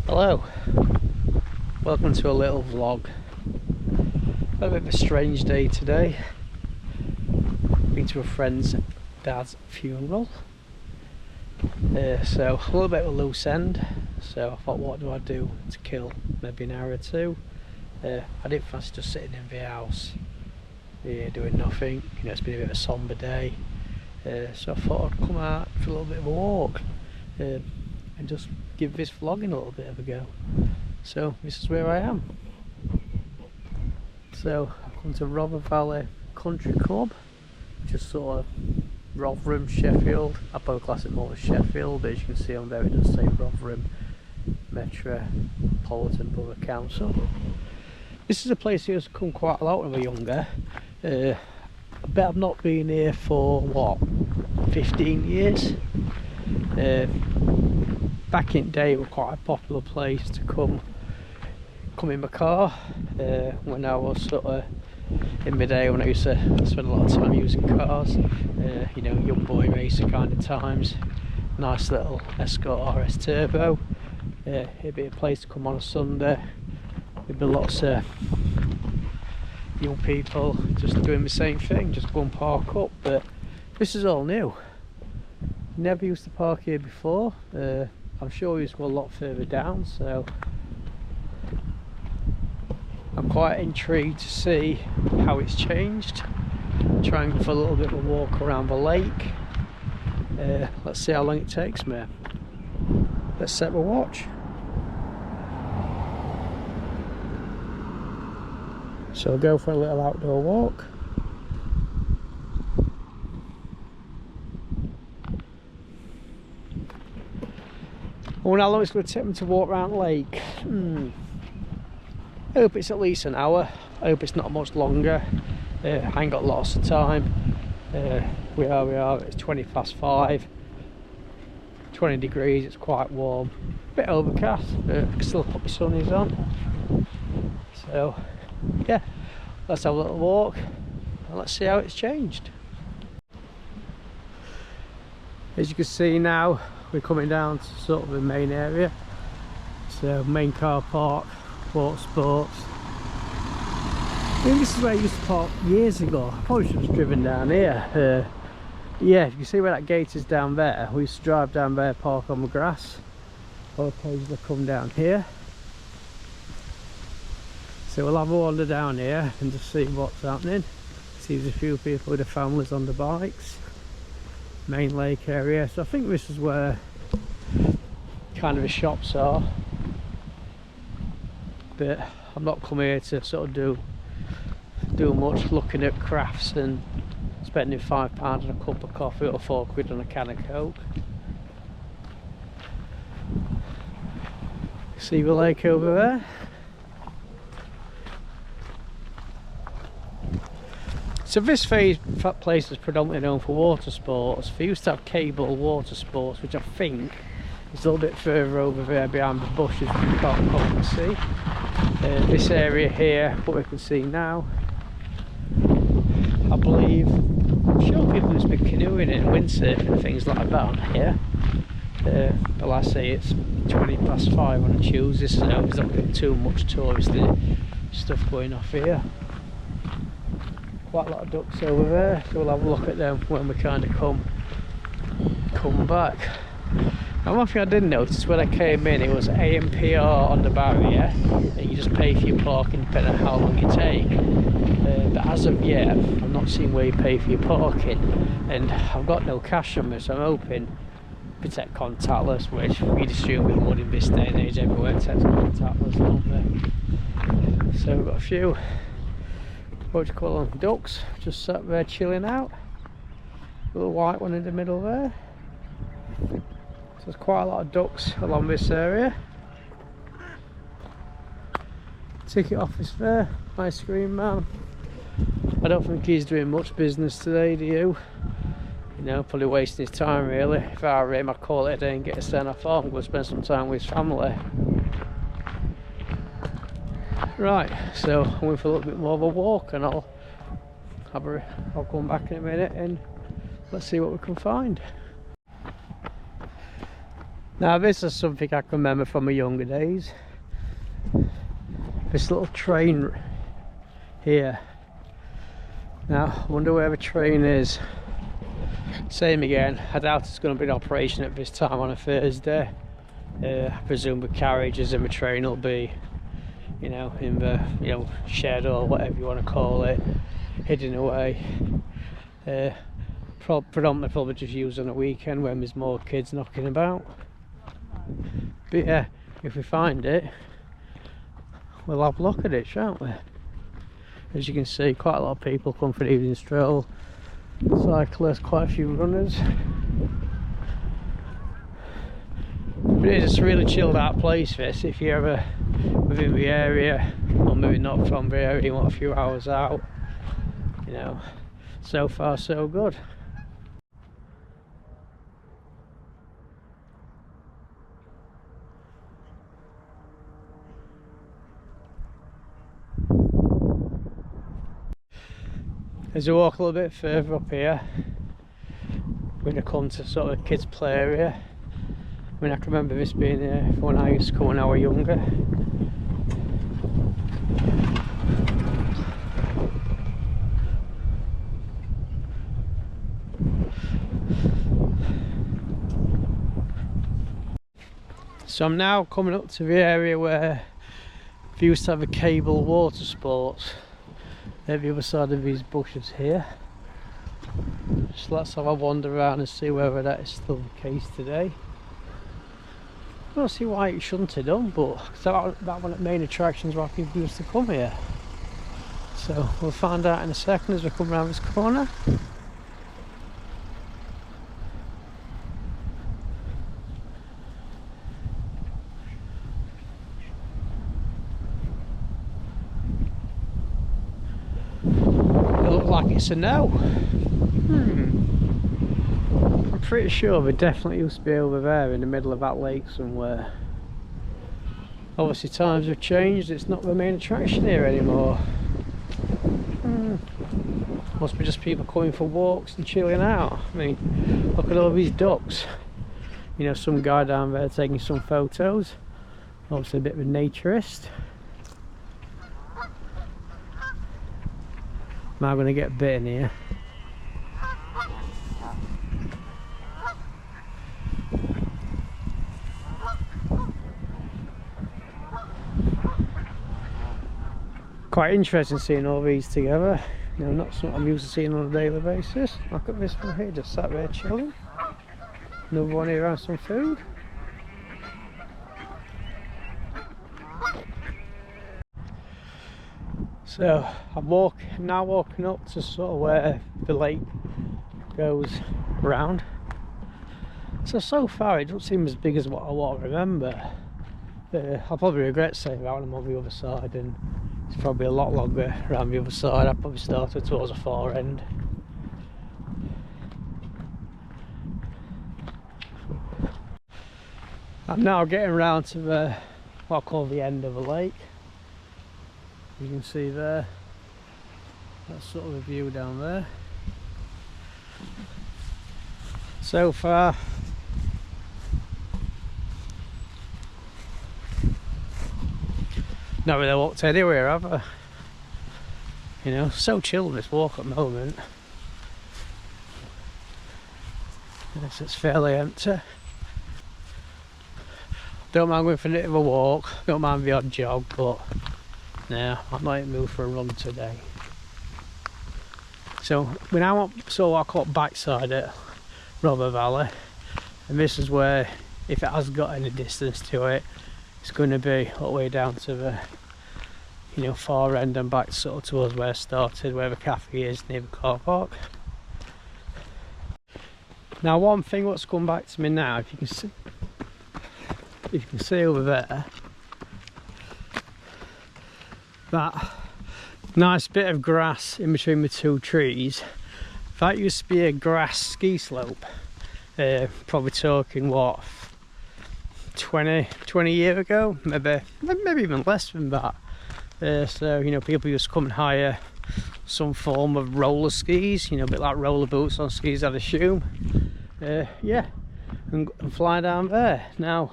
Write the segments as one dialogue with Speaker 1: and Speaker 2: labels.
Speaker 1: Hello, welcome to a little vlog. A bit of a strange day today. Been to a friend's dad's funeral, so a little bit of a loose end. So I thought, what do I do to kill maybe an hour or two? I didn't fancy just sitting in the house doing nothing. It's been a bit of a somber day, so I thought I'd come out for a little bit of a walk and just give this vlogging a little bit of a go. So this is where I am. So I've come to Rother Valley Country Club, just sort of Rotherham, Sheffield. I probably class it more as Sheffield, but as you can see on there it does say Rotherham Metropolitan Borough Council. This is a place I used to come quite a lot when I was younger. I bet I've not been here for what, 15 years. Back in the day it was quite a popular place to come in my car when I was sort of in my day, when I used to spend a lot of time using cars, young boy racer kind of times. Nice little Escort RS Turbo. It'd be a place to come on a Sunday. There'd be lots of young people just doing the same thing, just go and park up. But this is all new. Never used to park here before. I'm sure we used to go a lot further down, so I'm quite intrigued to see how it's changed. Trying for a little bit of a walk around the lake. Let's see how long it takes me. Let's set the watch. So I'll go for a little outdoor walk. I wonder how long it's going to take me to walk around the lake. I hope it's at least an hour. I hope it's not much longer. I ain't got lots of time. We are, it's 5:20. 20 degrees, it's quite warm. Bit overcast, but I can still put my sunnies on. So, yeah, let's have a little walk and let's see how it's changed. As you can see now, we're coming down to sort of the main area. So main car park, Water Sports. I think this is where I used to park years ago. I probably should have driven down here. Yeah, you can see where that gate is down there. We used to drive down there, park on the grass, or occasionally come down here. So we'll have a wander down here and just see what's happening. See there's a few people with their families on the bikes. Main lake area, so I think this is where kind of the shops are, but I'm not come here to sort of do much, looking at crafts and spending £5 on a cup of coffee or £4 on a can of Coke. See the lake over there? So this place is predominantly known for water sports. They used to have cable water sports, which I think is a little bit further over there behind the bushes, which you can't probably see. This area here, what we can see now, I believe, I'm sure people used to be canoeing and windsurfing and things like that on here. But like I say, it's 5:20 on a Tuesday, so there's not been too much touristy stuff going off here. Quite a lot of ducks over there, so we'll have a look at them when we kind of come back. And one thing I didn't notice when I came in, it was AMPR on the barrier, and you just pay for your parking depending on how long you take. But as of yet, I've not seen where you pay for your parking, and I've got no cash on me, so I'm hoping protect contactless, which we'd assume with money in this day and age everywhere takes contactless, don't they? So we've got a few, what do you call them, ducks, just sat there chilling out. Little white one in the middle there. So there's quite a lot of ducks along this area. Ticket office there, ice cream man. I don't think he's doing much business today, do you? Probably wasting his time really. If I were him, I'd call it a day and get a send off home and go spend some time with his family. Right, so I went for a little bit more of a walk, and I'll come back in a minute and let's see what we can find. Now this is something I can remember from my younger days. This little train here. Now I wonder where the train is. Same again, I doubt it's going to be in operation at this time on a Thursday. I presume the carriages and the train will be, you know, in the, you know, shed or whatever you want to call it, hidden away. Predominantly probably just used on a weekend when there's more kids knocking about. But yeah, if we find it, we'll have a look at it, shan't we? As you can see, quite a lot of people come for the evening stroll. Cyclists, quite a few runners. But it is a really chilled out place, this. If you're ever within the area, or maybe not from the area, you want a few hours out, you know, so far so good. As we walk a little bit further up here, we're going to come to sort of a kids' play area. I mean, I can remember this being here when I used to come when I was younger. So I'm now coming up to the area where we used to have a cable water sports. At the other side of these bushes here. So let's have a wander around and see whether that is still the case today. I don't see why it shouldn't have done, but that one of the main attractions why people used to come here. So we'll find out in a second as we come around this corner. Like it's a no. I'm pretty sure there definitely used to be over there in the middle of that lake somewhere. Obviously times have changed, it's not the main attraction here anymore. Must be just people coming for walks and chilling out. I mean, look at all these ducks. You know, some guy down there taking some photos. Obviously a bit of a naturist. Am I going to get bitten here? Quite interesting seeing all these together. You know, not something I'm used to seeing on a daily basis. Look at this one here, just sat there chilling. Another one here has some food. So I'm now walking up to sort of where the lake goes round. So far it doesn't seem as big as what I remember. I'll probably regret saying that when I'm on the other side, and it's probably a lot longer around the other side. I probably started towards the far end. I'm now getting round to what I call the end of the lake. You can see there, that's sort of a view down there. So far, not really walked anywhere, have I? You know, so chilled this walk at the moment. Yes, it's fairly empty. Don't mind going for a bit of a walk, don't mind the odd jog, but no, I might move for a run today. So we now want sort of what I call backside at Rother Valley, and this is where, if it has got any distance to it, it's going to be all the way down to the, you know, far end and back sort of towards where I started, where the cafe is near the car park. Now one thing what's come back to me now, if you can see over there, that nice bit of grass in between the two trees, that used to be a grass ski slope. Probably talking what, 20 years ago, maybe even less than that. So you know, people used to come and hire some form of roller skis, you know, a bit like roller boots on skis, I'd assume. Yeah, and fly down there. Now,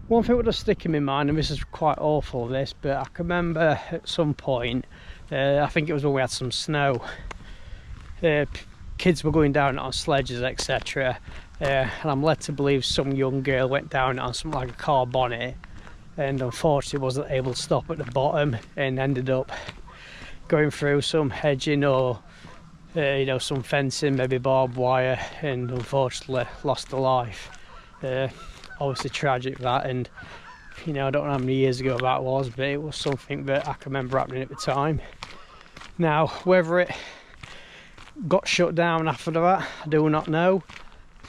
Speaker 1: one thing that does stick in my mind, and this is quite awful, this, but I can remember at some point, I think it was when we had some snow, kids were going down on sledges, etc. And I'm led to believe some young girl went down on something like a car bonnet, and unfortunately wasn't able to stop at the bottom and ended up going through some hedging or you know, some fencing, maybe barbed wire, and unfortunately lost her life. Obviously tragic that, and you know, I don't know how many years ago that was, but it was something that I can remember happening at the time. Now, whether it got shut down after that, I do not know.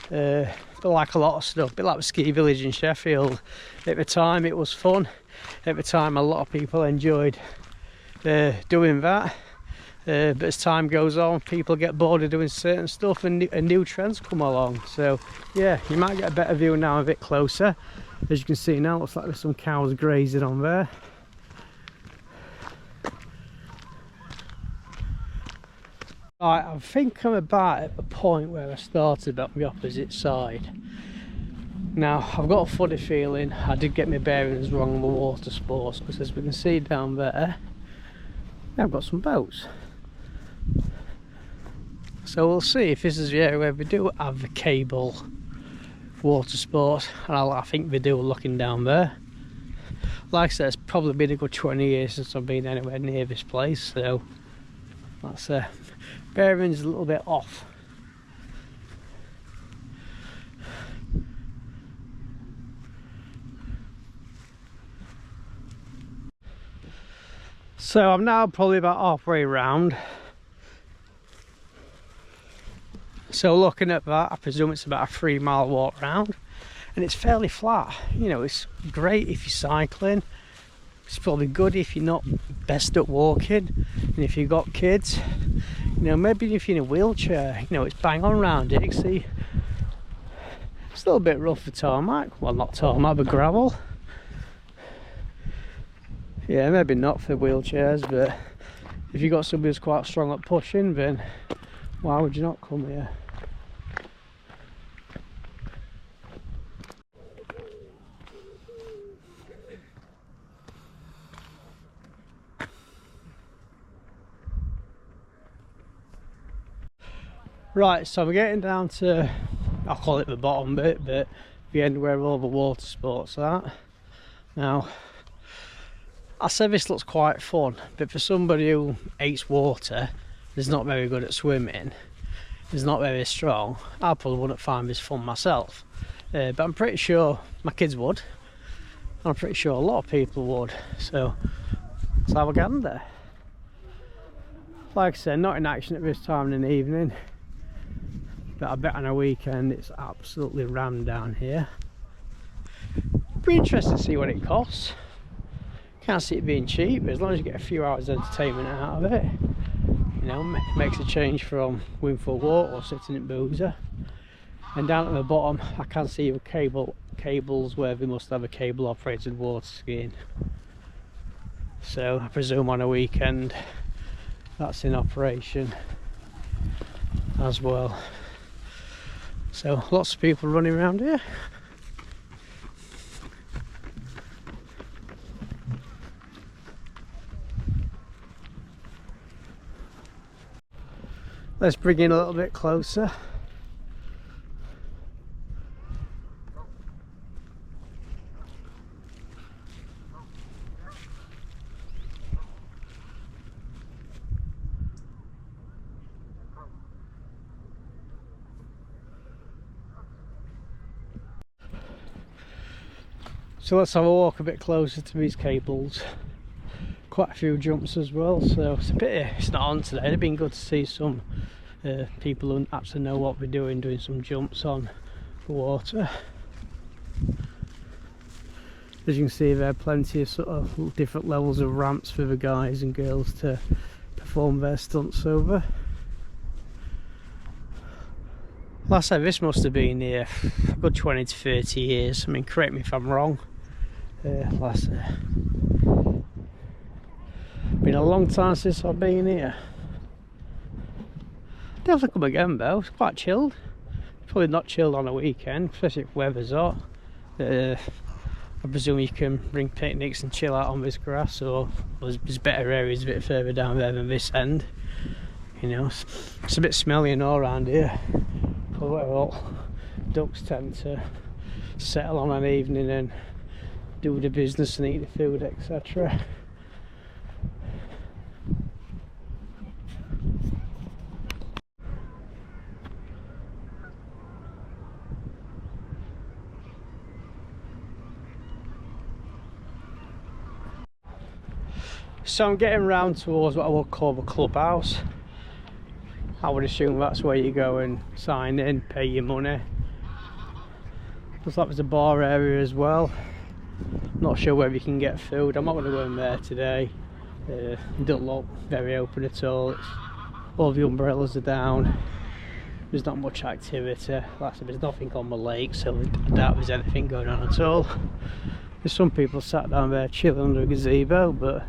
Speaker 1: But like a lot of stuff, a bit like the ski village in Sheffield, at the time it was fun. At the time a lot of people enjoyed doing that. But as time goes on, people get bored of doing certain stuff, and new trends come along. So yeah, you might get a better view now, a bit closer. As you can see now, it looks like there's some cows grazing on there. Right, I think I'm about at the point where I started on the opposite side. Now, I've got a funny feeling I did get my bearings wrong on the water sports, because as we can see down there, I've got some boats. So we'll see if this is the area where we do have the cable water sports, and I think we do, looking down there. Like I said, it's probably been a good 20 years since I've been anywhere near this place, so that's bearings a little bit off. So I'm now probably about halfway around. So looking at that, I presume it's about a 3-mile walk round, and it's fairly flat. You know, it's great if you're cycling. It's probably good if you're not best at walking, and if you've got kids, you know, maybe if you're in a wheelchair, you know, it's bang on round it. You see, it's a little bit rough for tarmac. Well, not tarmac, but gravel. Yeah, maybe not for wheelchairs, but if you've got somebody who's quite strong at pushing, then why would you not come here? Right, so we're getting down to, I'll call it the bottom bit, but the end where all the water sports are. Now, I said this looks quite fun, but for somebody who hates water, is not very good at swimming, is not very strong, I probably wouldn't find this fun myself. But I'm pretty sure my kids would. I'm pretty sure a lot of people would. So let's have a gander. Like I said, not in action at this time in the evening, but I bet on a weekend it's absolutely rammed down here. Be interested to see what it costs. Can't see it being cheap, but as long as you get a few hours entertainment out of it, you know, makes a change from going for a walk or sitting at boozer. And down at the bottom I can see the cables where they must have a cable operated water skiing. So I presume on a weekend that's in operation as well. So lots of people running around here. Let's bring in a little bit closer. So let's have a walk a bit closer to these cables. Quite a few jumps as well, so it's a pity it's not on today. It'd been good to see some people who actually know what we're doing some jumps on the water. As you can see, there are plenty of sort of different levels of ramps for the guys and girls to perform their stunts over. Like I said, this must have been here a good 20 to 30 years. I mean, correct me if I'm wrong. Like I said, been a long time since I've been here. Definitely come again though, it's quite chilled. probably not chilled on a weekend, especially if weather's hot. I presume you can bring picnics and chill out on this grass, or there's better areas a bit further down there than this end. You know, it's a bit smelly and all around here. But well, ducks tend to settle on an evening and do the business and eat the food, etc. So I'm getting round towards what I would call the clubhouse. I would assume that's where you go and sign in, pay your money. Looks like there's a bar area as well. Not sure whether you can get food. I'm not going to go in there today. It doesn't look very open at all. All the umbrellas are down. There's not much activity. Like I said, there's nothing on the lake, so I doubt there's anything going on at all. There's some people sat down there chilling under a gazebo, but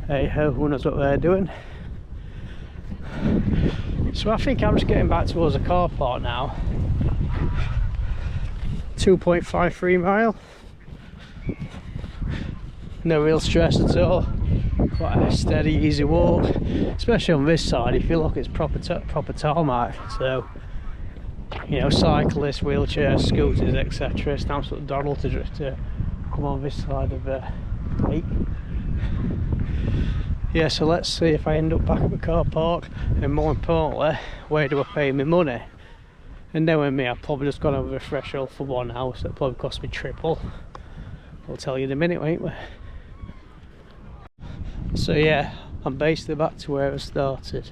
Speaker 1: hey ho, who knows what they're doing. So I think I'm just getting back towards the car park now. 2.53 mile. No real stress at all. Quite a steady, easy walk. Especially on this side, if you look, it's proper tarmac. So, you know, cyclists, wheelchairs, scooters, etc. It's an absolute doddle to come on this side of the lake. Yeah, so let's see if I end up back at the car park, and more importantly, where do I pay my money? And knowing me, I've probably just gone over the threshold for one house. That'll probably cost me triple. I'll tell you in a minute, won't we? So yeah, I'm basically back to where I started.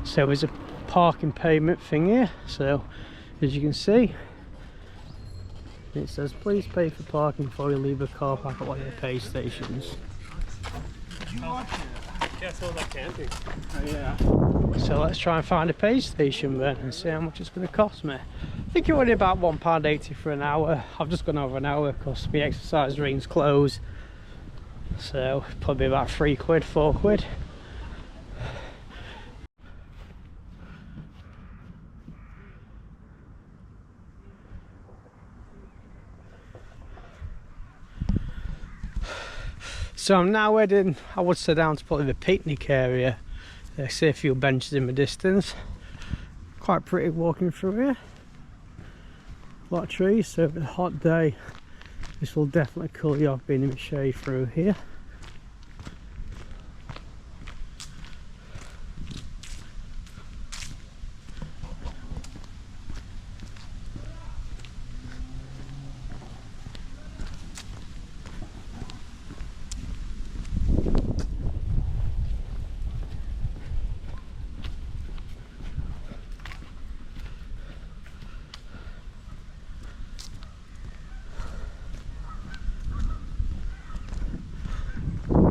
Speaker 1: So there's a parking payment thing here. So as you can see, it says please pay for parking before you leave the car park at one of the pay stations. So let's try and find a pay station then and see how much it's going to cost me. I think it's only about £1.80 for an hour. I've just gone over an hour because my exercise ring's closed. So probably about £3, £4. So I'm now heading, I would say, down to probably the picnic area. I see a few benches in the distance. Quite pretty walking through here. A lot of trees, so if it's a hot day, this will definitely cool you off being in the shade through here.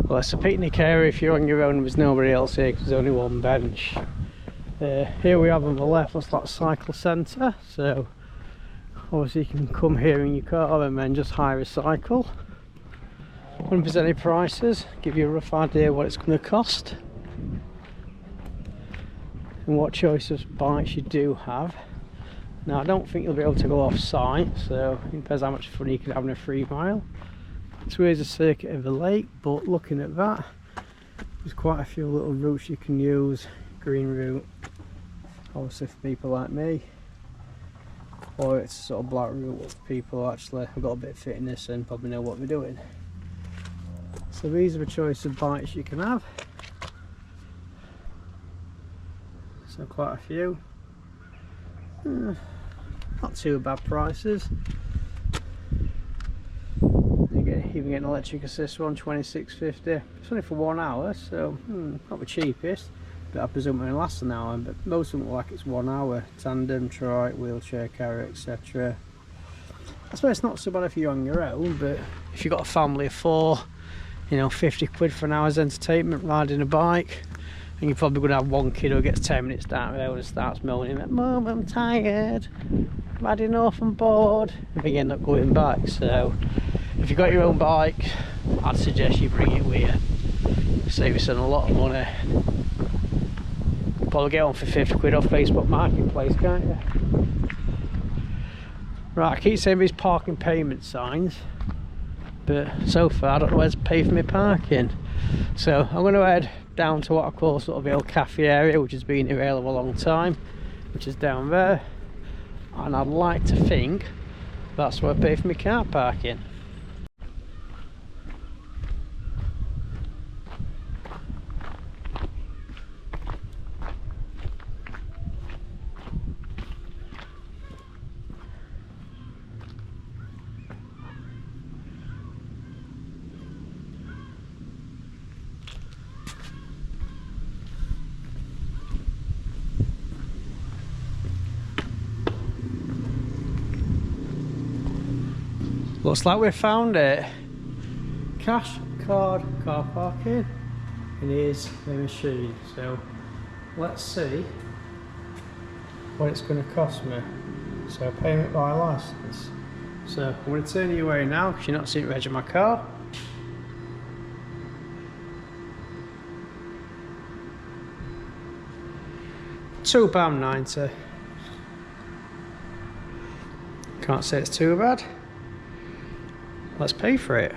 Speaker 1: Well, it's a picnic area if you're on your own and there's nobody else here because there's only one bench. Here we have on the left, looks like a cycle centre, so obviously you can come here in your car and then just hire a cycle. Wonder if there's any prices, give you a rough idea what it's going to cost and what choice of bikes you do have. Now I don't think you'll be able to go off site, so it depends how much fun you can have in a 3 mile. So here's a circuit of the lake, but looking at that, there's quite a few little routes you can use. Green route, obviously for people like me, or it's a sort of black route for people who actually have got a bit of fitness and probably know what they're doing. So these are a choice of bikes you can have. So quite a few. Not too bad prices. Even get an electric assist one, £26.50. It's only for 1 hour, so not the cheapest, but I presume it only lasts an hour. But most of them look like it's 1 hour. Tandem, trike, wheelchair carry, etc. I suppose it's not so bad if you're on your own, but if you've got a family of 4, you know, £50 for an hour's entertainment riding a bike, and you're probably going to have one kid who gets 10 minutes down the road and starts moaning like, "Mum, I'm tired, I've had enough, I'm bored," and they end up going back. So if you've got your own bike, I'd suggest you bring it with you. Save yourself a lot of money. probably get one for 50 quid off Facebook Marketplace, can't you? Right, I keep saying these parking payment signs, but so far I don't know where to pay for my parking. So I'm going to head down to what I call sort of the old cafe area, which has been available a long time, which is down there, and I'd like to think that's where I pay for my car parking. Looks like we found it. Cash card car parking, and here's the machine. So let's see what it's going to cost me. So payment by license. So I'm going to turn you away now because you're not seeing reg of my car. £2.90. Can't say it's too bad. Let's pay for it.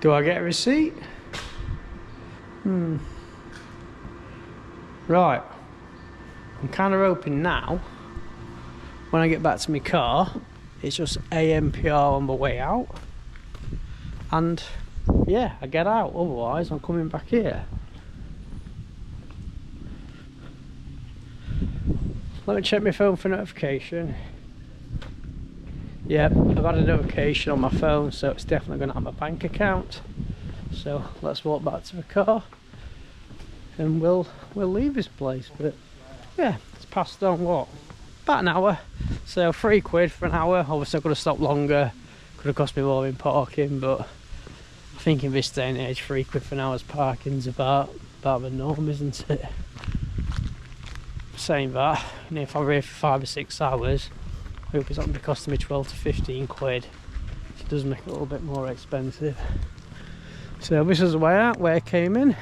Speaker 1: Do I get a receipt? Right, I'm kind of hoping now, when I get back to my car, it's just AMPR on the way out, and yeah, I get out, otherwise I'm coming back here. Let me check my phone for notification. Yep, I've had a notification on my phone, so it's definitely going to have my bank account. So let's walk back to the car and we'll leave this place. But yeah, it's passed on what, about an hour, so £3 for an hour. Obviously I could have stopped longer, could have cost me more in parking, but I think in this day and age £3 for an hour's parking's about the norm, isn't it? Saying that, you know, if I'm here for 5 or 6 hours, I hope it's not going to be costing me 12 to 15 quid. It does make it a little bit more expensive. So this is the way out, where I came in,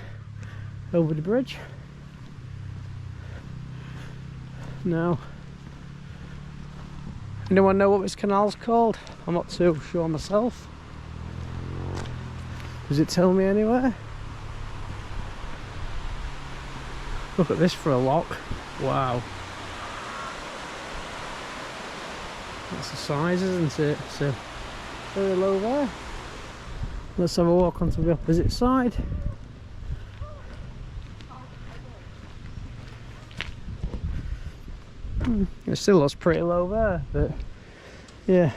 Speaker 1: over the bridge. Now, anyone know what this canal's called? I'm not too sure myself. Does it tell me anywhere? Look at this for a lock. Wow. That's the size, isn't it? So, very low there. Let's have a walk onto the opposite side. It still looks pretty low there, but yeah.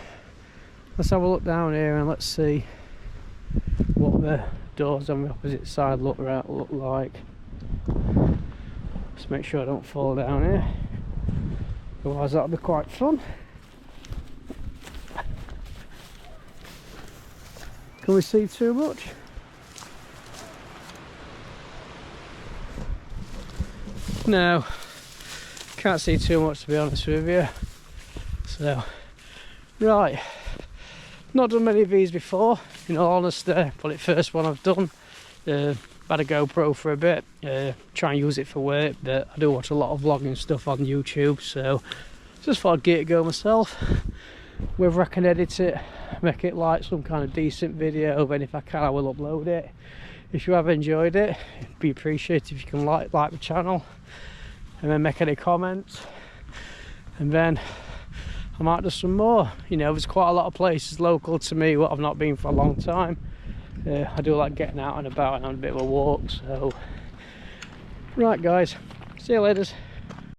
Speaker 1: Let's have a look down here and let's see what the doors on the opposite side look like. Just make sure I don't fall down here, otherwise that'll be quite fun. Can we see too much? No, can't see too much, to be honest with you. So, right, not done many of these before, in all honesty. Probably the first one I've done. Had a GoPro for a bit, try and use it for work, but I do watch a lot of vlogging stuff on YouTube, so just thought I'd give it a go myself. Whether I can edit it, make it like some kind of decent video, then if I can I will upload it. If you have enjoyed it, it'd be appreciated if you can like the channel and then make any comments, and then I might do some more. You know, there's quite a lot of places local to me what I've not been for a long time. I do like getting out and about and on a bit of a walk. So right guys, see you later.